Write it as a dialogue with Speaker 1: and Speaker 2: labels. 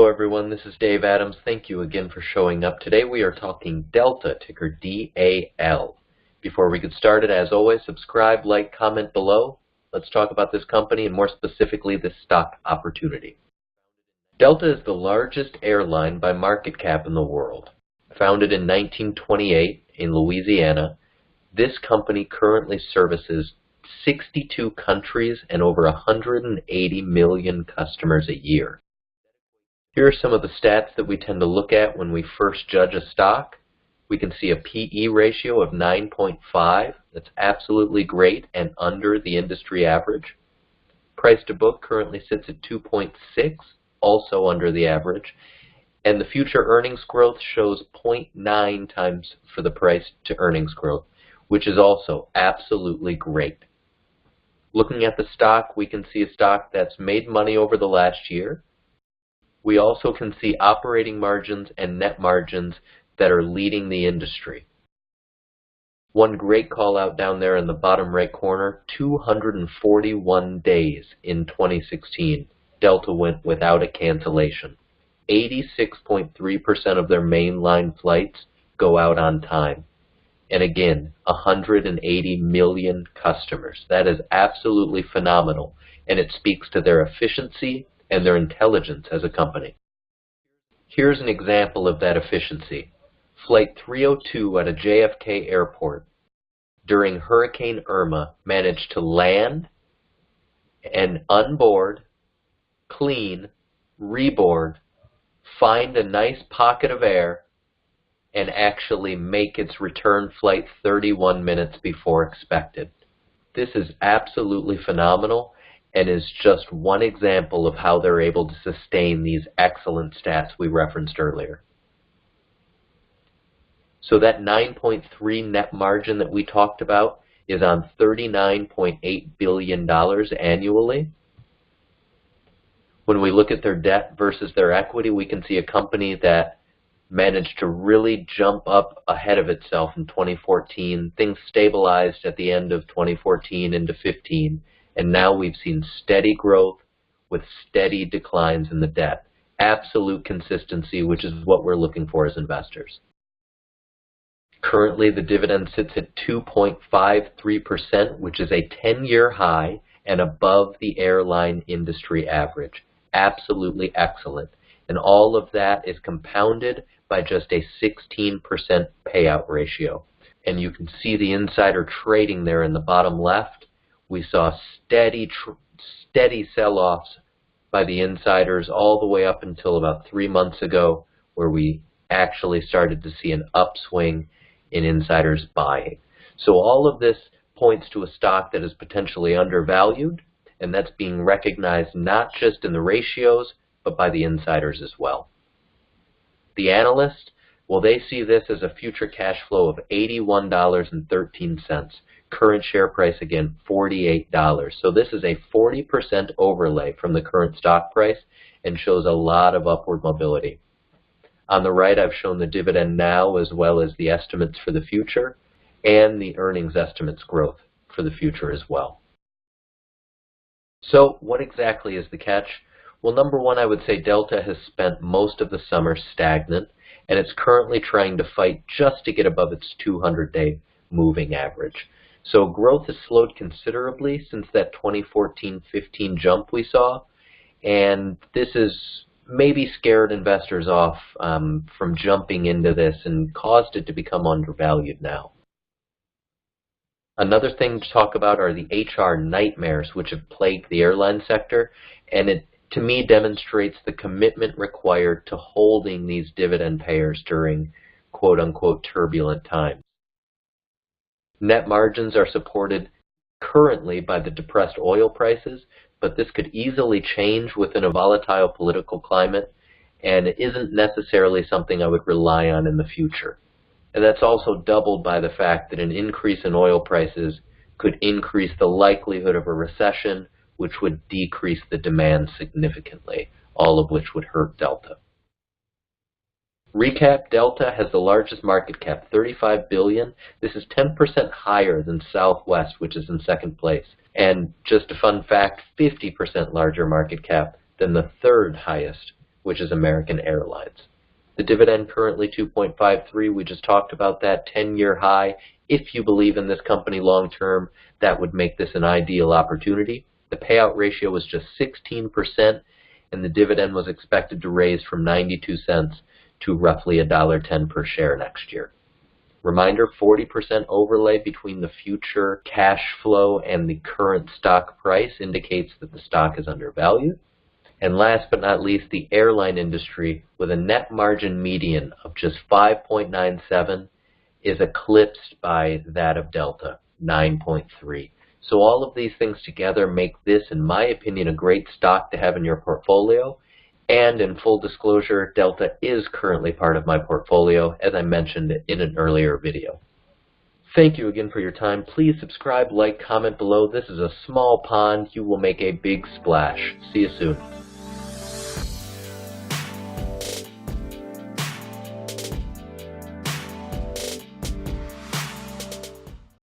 Speaker 1: Hello everyone, this is Dave Adams. Thank you again for showing up. Today we are talking Delta, ticker DAL. Before we get started, as always, subscribe, like, comment below. Let's talk about this company and more specifically this stock opportunity. Delta is the largest airline by market cap in the world. Founded in 1928 in Louisiana, this company currently services 62 countries and over 180 million customers a year. Here are some of the stats that we tend to look at when we first judge a stock. We can see a PE ratio of 9.5. That's absolutely great and under the industry average. Price to book currently sits at 2.6, also under the average. And the future earnings growth shows 0.9 times for the price to earnings growth, which is also absolutely great. Looking at the stock, we can see a stock that's made money over the last year. We also can see operating margins and net margins that are leading the industry. One great call out down there in the bottom right corner, 241 days in 2016, Delta went without a cancellation. 86.3% of their mainline flights go out on time. And again, 180 million customers. That is absolutely phenomenal, and it speaks to their efficiency and their intelligence as a company. Here's an example of that efficiency. Flight 302 at a JFK airport during Hurricane Irma managed to land and unboard, clean, reboard, find a nice pocket of air, and actually make its return flight 31 minutes before expected. This is absolutely phenomenal and is just one example of how they're able to sustain these excellent stats we referenced earlier. So that 9.3 net margin that we talked about is on $39.8 billion annually. When we look at their debt versus their equity, we can see a company that managed to really jump up ahead of itself in 2014. Things stabilized at the end of 2014 into 15. And now we've seen steady growth with steady declines in the debt. Absolute consistency, which is what we're looking for as investors. Currently, the dividend sits at 2.53%, which is a 10-year high and above the airline industry average. Absolutely excellent. And all of that is compounded by just a 16% payout ratio. And you can see the insider trading there in the bottom left. We saw steady sell-offs by the insiders all the way up until about 3 months ago, where we actually started to see an upswing in insiders buying. So all of this points to a stock that is potentially undervalued, and that's being recognized not just in the ratios, but by the insiders as well. The analysts, well, they see this as a future cash flow of $81.13. Current share price, again, $48. So this is a 40% overlay from the current stock price and shows a lot of upward mobility. On the right, I've shown the dividend now as well as the estimates for the future and the earnings estimates growth for the future as well. So what exactly is the catch? Well, number one, I would say Delta has spent most of the summer stagnant, and it's currently trying to fight just to get above its 200-day moving average. So growth has slowed considerably since that 2014-15 jump we saw, and this has maybe scared investors off from jumping into this and caused it to become undervalued now. Another thing to talk about are the HR nightmares which have plagued the airline sector, and it to me demonstrates the commitment required to holding these dividend payers during quote-unquote turbulent times. Net margins are supported currently by the depressed oil prices, but this could easily change within a volatile political climate, and it isn't necessarily something I would rely on in the future. And that's also doubled by the fact that an increase in oil prices could increase the likelihood of a recession, which would decrease the demand significantly, all of which would hurt Delta. Recap, Delta has the largest market cap, $35 billion. This is 10% higher than Southwest, which is in second place. And just a fun fact, 50% larger market cap than the third highest which is American Airlines. The dividend currently 2.53. We just talked about that 10-year high. If you believe in this company long term, that would make this an ideal opportunity. The payout ratio was just 16%, and the dividend was expected to raise from 92 cents to roughly $1.10 per share next year. Reminder, 40% overlay between the future cash flow and the current stock price indicates that the stock is undervalued. And last but not least, the airline industry, with a net margin median of just 5.97, is eclipsed by that of Delta, 9.3. So all of these things together make this, in my opinion, a great stock to have in your portfolio. And in full disclosure, Delta is currently part of my portfolio, as I mentioned in an earlier video. Thank you again for your time. Please subscribe, like, comment below. This is a small pond. You will make a big splash. See you soon.